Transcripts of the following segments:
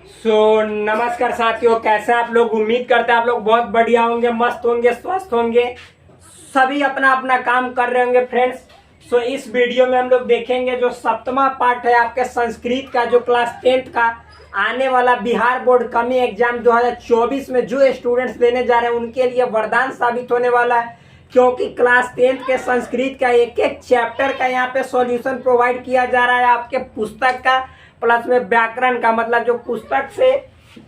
नमस्कार साथियों, कैसे आप लोग। उम्मीद करते हैं आप लोग बहुत बढ़िया होंगे, मस्त होंगे, स्वस्थ होंगे, सभी अपना अपना काम कर रहे होंगे फ्रेंड्स। इस वीडियो में हम लोग देखेंगे जो 7वां पार्ट है आपके संस्कृत का, जो क्लास 10th का आने वाला बिहार बोर्ड कमी एग्जाम 2024 में जो स्टूडेंट्स देने जा रहे हैं उनके लिए वरदान साबित होने वाला है, क्योंकि क्लास 10th के संस्कृत का एक एक चैप्टर का यहाँ पे सॉल्यूशन प्रोवाइड किया जा रहा है आपके पुस्तक का प्लस में व्याकरण का। मतलब जो पुस्तक से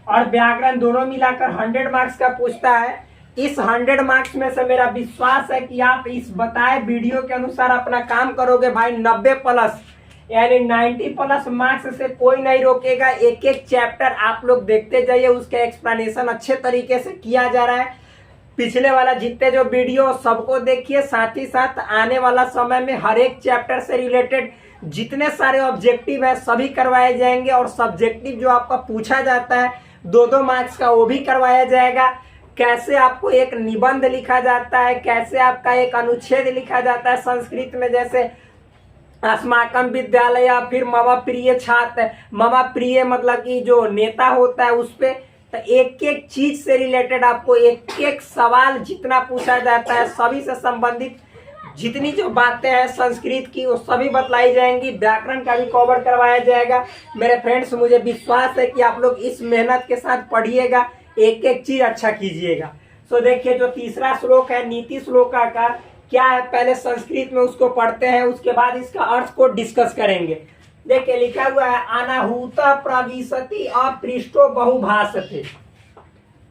और व्याकरण दोनों मिलाकर 100 मार्क्स का पूछता है। इस 100 मार्क्स में से मेरा विश्वास है कि आप इस बताए वीडियो के अनुसार अपना काम करोगे भाई। 90 प्लस यानी 90 प्लस मार्क्स से कोई नहीं रोकेगा। एक एक चैप्टर आप लोग देखते जाइए, उसका एक्सप्लेनेशन अच्छे तरीके से किया जा रहा है। पिछले वाला जितने जो वीडियो सबको देखिए, साथ ही साथ आने वाला समय में हर एक चैप्टर से रिलेटेड जितने सारे ऑब्जेक्टिव है सभी करवाए जाएंगे, और सब्जेक्टिव जो आपका पूछा जाता है 2-2 मार्क्स का वो भी करवाया जाएगा। कैसे आपको एक निबंध लिखा जाता है, कैसे आपका एक अनुच्छेद लिखा जाता है संस्कृत में, जैसे अस्माकम विद्यालय या फिर मम प्रिय छात्र, मम प्रिय मतलब कि जो नेता होता है उस पे। तो एक एक चीज से रिलेटेड आपको एक एक सवाल जितना पूछा जाता है सभी से संबंधित जितनी जो बातें हैं संस्कृत की वो सभी बतलाई जाएंगी। व्याकरण का भी कवर करवाया जाएगा। मेरे फ्रेंड्स, मुझे विश्वास है कि आप लोग इस मेहनत के साथ पढ़िएगा, एक एक चीज अच्छा कीजिएगा। देखिए जो तीसरा श्लोक है नीति श्लोका का क्या है, पहले संस्कृत में उसको पढ़ते हैं, उसके बाद इसका अर्थ को डिस्कस करेंगे। देखिए लिखा हुआ है, अनाहूत प्रविशति अपृष्टो बहुभाषते।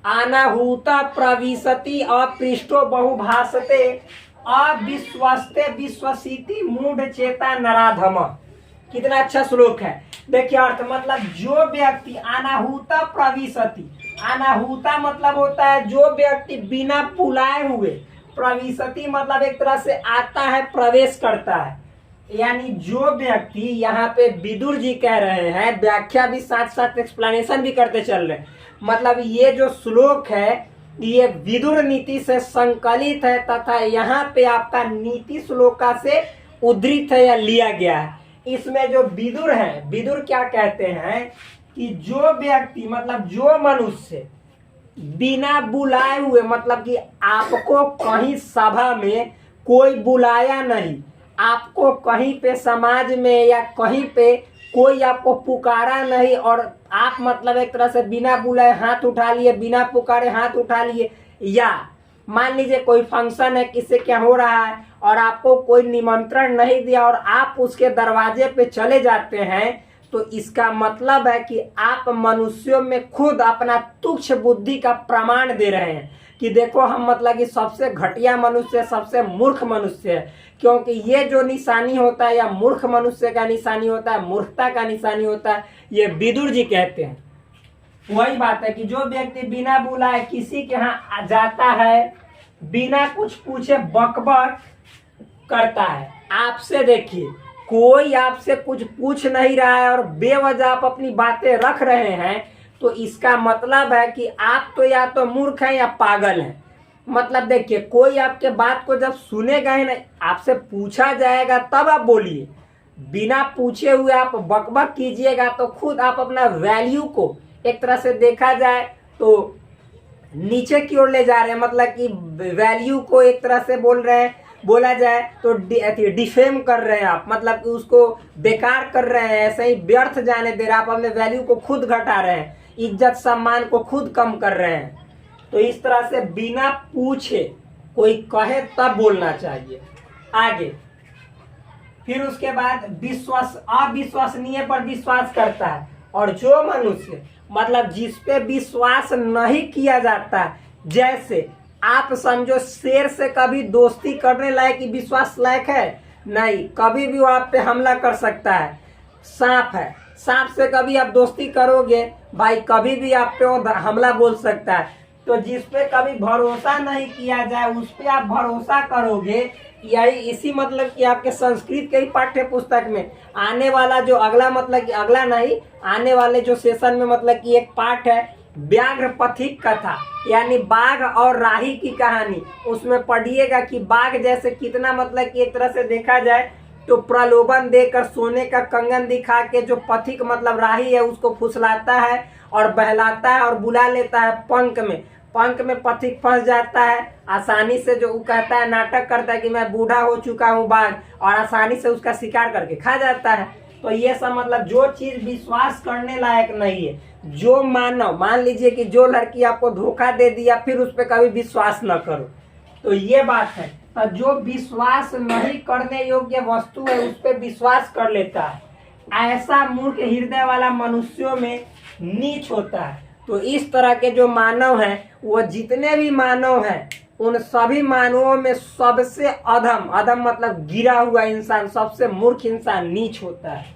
अनाहूत प्रविशति अपृष्टो बहुभाषते अविश्वस्ते विश्वसीति मूढ़ चेता नराधम। कितना अच्छा श्लोक है। देखिए अर्थ मतलब जो व्यक्ति अनाहूता प्रविशति, अनाहूता मतलब होता है जो व्यक्ति बिना बुलाए हुए, प्रविशति मतलब एक तरह से आता है, प्रवेश करता है। यानी जो व्यक्ति, यहाँ पे विदुर जी कह रहे हैं, व्याख्या भी साथ साथ एक्सप्लेनेशन भी करते चल रहे हैं। मतलब ये जो श्लोक है ये विदुर नीति से संकलित है तथा यहाँ पे आपका नीति श्लोका से उद्धृत है या लिया गया है। इसमें जो विदुर है, विदुर क्या कहते हैं कि जो व्यक्ति मतलब जो मनुष्य बिना बुलाए हुए, मतलब कि आपको कहीं सभा में कोई बुलाया नहीं, आपको कहीं पे समाज में या कहीं पे कोई आपको पुकारा नहीं, और आप मतलब एक तरह से बिना बुलाए हाथ उठा लिए, बिना पुकारे हाथ उठा लिए, या मान लीजिए कोई फंक्शन है किसी क्या हो रहा है और आपको कोई निमंत्रण नहीं दिया और आप उसके दरवाजे पे चले जाते हैं, तो इसका मतलब है कि आप मनुष्यों में खुद अपना तुच्छ बुद्धि का प्रमाण दे रहे हैं कि देखो हम मतलब कि सबसे घटिया मनुष्य, सबसे मूर्ख मनुष्य है। क्योंकि ये जो निशानी होता है या मूर्ख मनुष्य का निशानी होता है, मूर्खता का निशानी होता है, ये विदुर जी कहते हैं। वही बात है कि जो व्यक्ति बिना बुलाए किसी के यहाँ जाता है, बिना कुछ पूछे बकबक करता है। आपसे देखिए कोई आपसे कुछ पूछ नहीं रहा है और बेवजह आप अपनी बातें रख रहे हैं, तो इसका मतलब है कि आप तो या तो मूर्ख हैं या पागल हैं। मतलब देखिए कोई आपके बात को जब सुनेगा ही नहीं, आपसे पूछा जाएगा तब आप बोलिए। बिना पूछे हुए आप बकबक कीजिएगा तो खुद आप अपना वैल्यू को एक तरह से देखा जाए तो नीचे की ओर ले जा रहे हैं। मतलब कि वैल्यू को एक तरह से बोल रहे हैं, बोला जाए तो डिफेम कर रहे हैं आप, मतलब कि उसको बेकार कर रहे हैं, ऐसे ही व्यर्थ जाने दे रहे हैं। आप अपने वैल्यू को खुद घटा रहे हैं, इज्जत सम्मान को खुद कम कर रहे हैं। तो इस तरह से बिना पूछे कोई कहे तब बोलना चाहिए। आगे फिर उसके बाद विश्वास, अविश्वसनीय पर विश्वास करता है, और जो मनुष्य मतलब जिस पे विश्वास नहीं किया जाता, जैसे आप समझो शेर से कभी दोस्ती करने लायक की विश्वास लायक है नहीं, कभी भी वो आप पे हमला कर सकता है। सांप है, सांप से कभी आप दोस्ती करोगे भाई, कभी भी आप पे वो हमला बोल सकता है। तो जिस पे कभी भरोसा नहीं किया जाए उस पे आप भरोसा करोगे। यही इसी मतलब कि आपके संस्कृत के ही पाठ्य पुस्तक में आने वाला जो अगला, मतलब कि अगला नहीं, आने वाले जो सेशन में मतलब कि एक पाठ है व्याघ्र पथिक कथा, यानी बाघ और राही की कहानी। उसमें पढ़िएगा कि बाघ जैसे कितना मतलब कि एक तरह से देखा जाए तो प्रलोभन देकर सोने का कंगन दिखा के जो पथिक मतलब राही है उसको फुसलाता है और बहलाता है और बुला लेता है पंख में पथिक फंस जाता है आसानी से। जो वो कहता है, नाटक करता है कि मैं बूढ़ा हो चुका हूँ बाघ, और आसानी से उसका शिकार करके खा जाता है। तो ये सब मतलब जो चीज विश्वास करने लायक नहीं है, जो मानव, मान लीजिए कि जो लड़की आपको धोखा दे दिया, फिर उस पर कभी विश्वास न करो। तो ये बात है। तो जो विश्वास नहीं करने योग्य वस्तु है उस पर विश्वास कर लेता है, ऐसा मूर्ख हृदय वाला मनुष्यों में नीच होता है। तो इस तरह के जो मानव हैं, वो जितने भी मानव हैं, उन सभी मानवों में सबसे अधम मतलब गिरा हुआ इंसान, सबसे मूर्ख इंसान नीच होता है।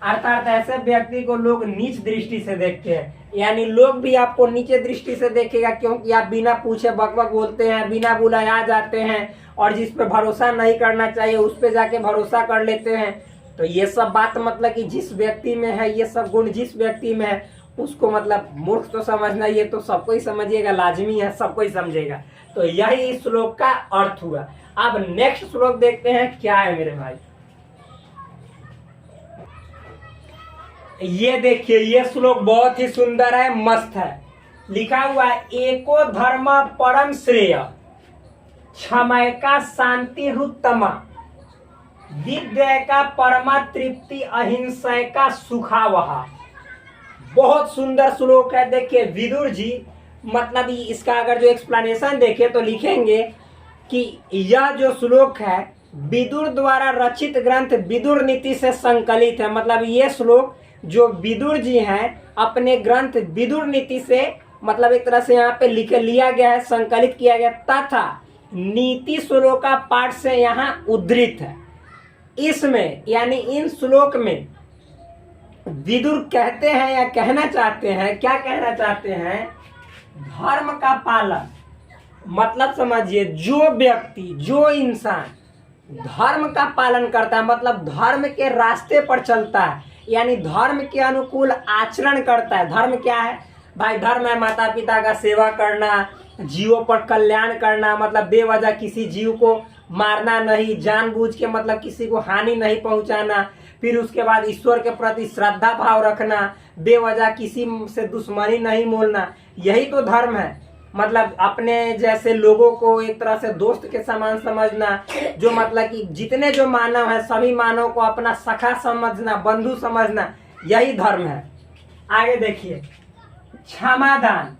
अर्थात ऐसे व्यक्ति को लोग नीच दृष्टि से देखते हैं, यानी लोग भी आपको नीचे दृष्टि से देखेगा, क्योंकि आप बिना पूछे बकबक बोलते हैं, बिना बुलाए आ जाते हैं, और जिस पे भरोसा नहीं करना चाहिए उस पे जाके भरोसा कर लेते हैं। तो ये सब बात मतलब कि जिस व्यक्ति में है, ये सब गुण जिस व्यक्ति में है, उसको मतलब मूर्ख तो समझना, ये तो सबको ही समझिएगा, लाजमी है, सबको ही समझेगा। तो यही इस श्लोक का अर्थ हुआ। अब नेक्स्ट श्लोक देखते हैं क्या है मेरे भाई। ये देखिए, ये श्लोक बहुत ही सुंदर है, मस्त है। लिखा हुआ है, एको धर्म परम श्रेय, क्षमय का शांति रुत्तमा, विद्या का परमा तृप्ति, अहिंसा का सुखावहा। बहुत सुंदर श्लोक है। देखिए विदुर जी, मतलब इसका अगर जो एक्सप्लेनेशन देखे तो लिखेंगे कि यह जो श्लोक है विदुर द्वारा रचित ग्रंथ विदुर नीति से संकलित है। मतलब ये श्लोक जो विदुर जी हैं अपने ग्रंथ विदुर नीति से मतलब एक तरह से यहाँ पे लिख लिया गया है, संकलित किया गया, तथा नीति श्लोका पाठ से यहाँ उद्धृत है। इसमें यानी इन श्लोक में विदुर कहते हैं या कहना चाहते हैं, क्या कहना चाहते हैं, धर्म का पालन। मतलब समझिए, जो व्यक्ति, जो इंसान धर्म का पालन करता है, मतलब धर्म के रास्ते पर चलता है, यानी धर्म के अनुकूल आचरण करता है। धर्म क्या है भाई? धर्म है माता पिता का सेवा करना, जीवों पर कल्याण करना, मतलब बेवजह किसी जीव को मारना नहीं, जानबूझ के मतलब किसी को हानि नहीं पहुंचाना। फिर उसके बाद ईश्वर के प्रति श्रद्धा भाव रखना, बेवजह किसी से दुश्मनी नहीं मोलना, यही तो धर्म है। मतलब अपने जैसे लोगों को एक तरह से दोस्त के समान समझना, जो मतलब कि जितने जो मानव है सभी मानव को अपना सखा समझना, बंधु समझना, यही धर्म है। आगे देखिए, क्षमादान,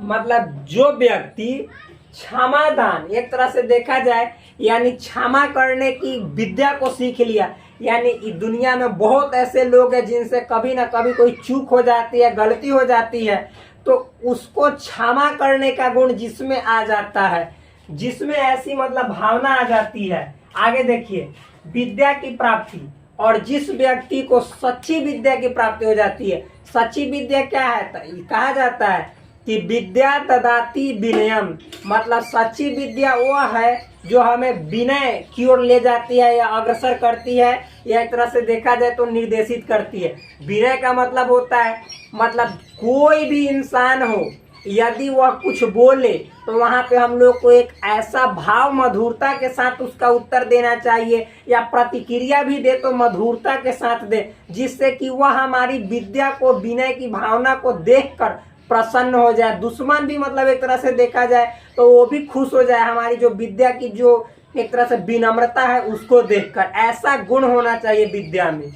मतलब जो व्यक्ति क्षमादान एक तरह से देखा जाए यानी क्षमा करने की विद्या को सीख लिया। यानी इस दुनिया में बहुत ऐसे लोग हैं जिनसे कभी ना कभी कोई चूक हो जाती है, गलती हो जाती है, तो उसको क्षमा करने का गुण जिसमें आ जाता है, जिसमें ऐसी मतलब भावना आ जाती है। आगे देखिए, विद्या की प्राप्ति, और जिस व्यक्ति को सच्ची विद्या की प्राप्ति हो जाती है। सच्ची विद्या क्या है? कहा जाता है कि विद्या ददाति विनयम, मतलब सच्ची विद्या वो है जो हमें विनय की ओर ले जाती है या अग्रसर करती है, या एक तरह से देखा जाए तो निर्देशित करती है। विनय का मतलब होता है मतलब कोई भी इंसान हो, यदि वह कुछ बोले तो वहाँ पे हम लोग को एक ऐसा भाव मधुरता के साथ उसका उत्तर देना चाहिए, या प्रतिक्रिया भी दे तो मधुरता के साथ दे, जिससे कि वह हमारी विद्या को, विनय की भावना को देखकर प्रसन्न हो जाए। दुश्मन भी मतलब एक तरह से देखा जाए तो वो भी खुश हो जाए हमारी जो विद्या की जो एक तरह से विनम्रता है उसको देखकर। ऐसा गुण होना चाहिए विद्या में।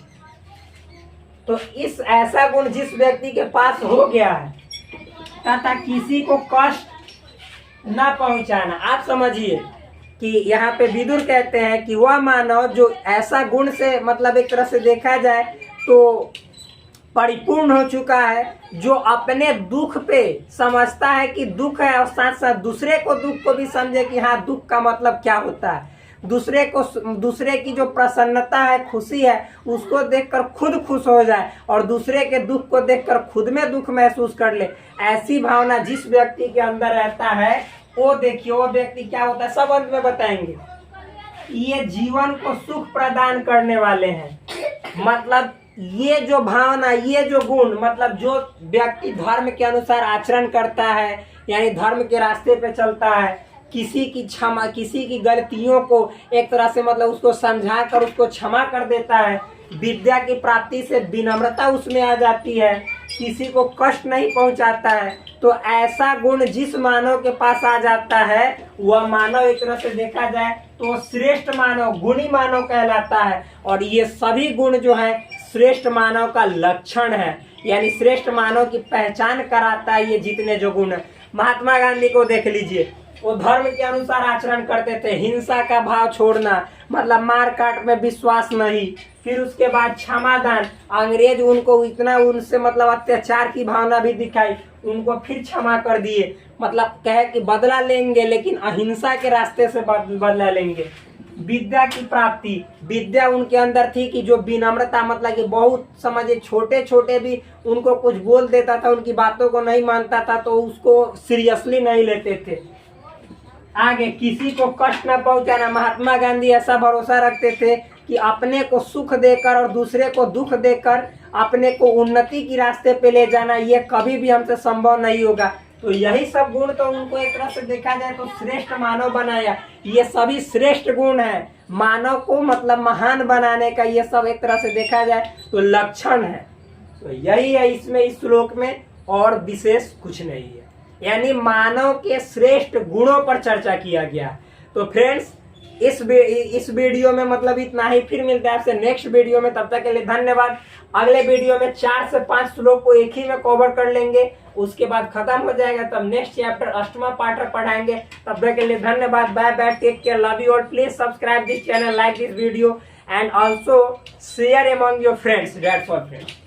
तो इस ऐसा गुण जिस व्यक्ति के पास हो गया है तथा किसी को कष्ट न पहुंचाना। आप समझिए कि यहाँ पे विदुर कहते हैं कि वह मानव जो ऐसा गुण से मतलब एक तरह से देखा जाए तो परिपूर्ण हो चुका है, जो अपने दुख पे समझता है कि दुख है और साथ साथ दूसरे को दुख को भी समझे कि हाँ दुख का मतलब क्या होता है, दूसरे की जो प्रसन्नता है, खुशी है, उसको देखकर खुद खुश हो जाए और दूसरे के दुख को देखकर खुद में दुख महसूस कर ले। ऐसी भावना जिस व्यक्ति के अंदर रहता है वो देखिए वो व्यक्ति क्या होता है, सब अंत में बताएंगे। ये जीवन को सुख प्रदान करने वाले हैं। मतलब ये जो भावना, ये जो गुण, मतलब जो व्यक्ति धर्म के अनुसार आचरण करता है यानी धर्म के रास्ते पे चलता है, किसी की क्षमा, किसी की गलतियों को एक तरह से मतलब उसको समझा कर उसको क्षमा कर देता है, विद्या की प्राप्ति से विनम्रता उसमें आ जाती है, किसी को कष्ट नहीं पहुंचाता है, तो ऐसा गुण जिस मानव के पास आ जाता है वह मानव एक तरह से देखा जाए तो श्रेष्ठ मानव, गुणी मानव कहलाता है। और ये सभी गुण जो है श्रेष्ठ मानव का लक्षण है, यानी श्रेष्ठ मानव की पहचान कराता है ये जितने जो गुण है। महात्मा गांधी को देख लीजिए, वो धर्म के अनुसार आचरण करते थे, हिंसा का भाव छोड़ना, मतलब मार काट में विश्वास नहीं, फिर उसके बाद क्षमादान, अंग्रेज उनको इतना उनसे मतलब अत्याचार की भावना भी दिखाई, उनको फिर क्षमा कर दिए, मतलब कहे कि बदला लेंगे लेकिन अहिंसा के रास्ते से बदला लेंगे। विद्या की प्राप्ति, विद्या उनके अंदर थी कि जो विनम्रता, मतलब कि बहुत समझे छोटे छोटे भी उनको कुछ बोल देता था, उनकी बातों को नहीं मानता था तो उसको सीरियसली नहीं लेते थे। आगे, किसी को कष्ट न पहुंचाना, महात्मा गांधी ऐसा भरोसा रखते थे कि अपने को सुख देकर और दूसरे को दुख देकर अपने को उन्नति की रास्ते पे ले जाना ये कभी भी हमसे संभव नहीं होगा। तो यही सब गुण तो उनको एक तरह से देखा जाए तो श्रेष्ठ मानव बनाया। ये सभी श्रेष्ठ गुण है, मानव को मतलब महान बनाने का ये सब एक तरह से देखा जाए तो लक्षण है। तो यही है इसमें, इस श्लोक में, और विशेष कुछ नहीं है, यानी मानव के श्रेष्ठ गुणों पर चर्चा किया गया। तो फ्रेंड्स इस वीडियो में मतलब इतना ही, फिर मिलता है आपसे नेक्स्ट वीडियो में, तब तक के लिए धन्यवाद। अगले वीडियो में 4 से 5 श्लोक को एक ही में कवर कर लेंगे, उसके बाद खत्म हो जाएगा, तब नेक्स्ट चैप्टर अष्टमा पाठ पढ़ाएंगे। तब तक के लिए धन्यवाद, bye bye, take care, love you all. Please subscribe this channel, like this video and also share among your friends. That's all friends.